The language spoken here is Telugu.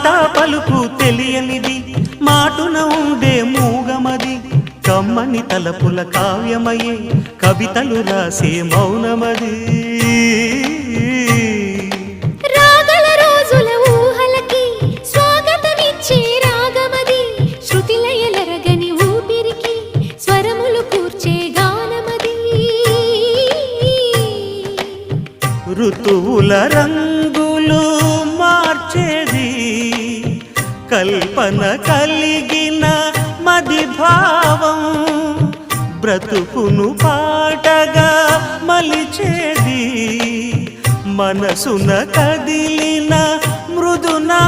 మాట పలుకు తెలియనిది మాటున ఉండే మూగమది కమ్మని తలపుల కావ్యమయే కవితలు రాసే మౌనమది రాగల రోజుల ఊహలకి స్వాగతమిచ్చే రాగమది శృతిలయలరగని ఊపిరికి స్వరములు కూర్చే గానమది ఋతువుల రంగులు మార్చేది కల్పన కలిగిన మది భావం బ్రతుకును పాటగా మలిచేది మనసున కదిలిన మృదునా